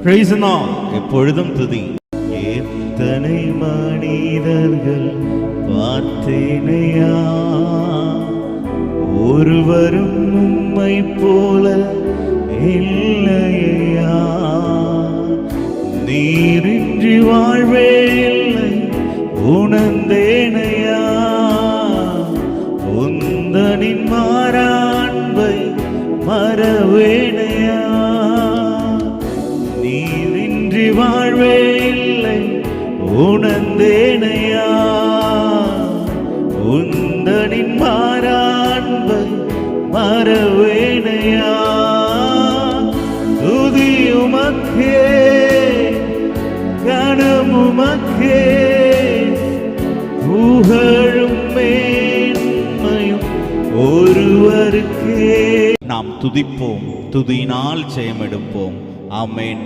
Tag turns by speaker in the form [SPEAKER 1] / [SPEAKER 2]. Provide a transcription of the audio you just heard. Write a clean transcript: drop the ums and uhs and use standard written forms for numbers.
[SPEAKER 1] Praise the Lord. எப்பொழுதும் துதி. எத்தனை மனிதர்கள் பார்த்தேனையா, ஒருவரும் உம்மை போல இல்லையா. நீரின்றி வாழ்வே இல்லை உணர்ந்தேனையா, உந்தனின் மாறா அன்பை மறவேனையா. நீரின்றி வாழ்வே இல்லை உணர்ந்தேனையா, உந்தனின் மாறா அன்பை மறவேனையா. துதி உமக்கே, கனம் உமக்கே, புகழும் மேன்மையும் ஒருவருக்கே. நாம் துதிப்போம், துதியினால் ஜெயம் எடுப்போம். ஆமென்.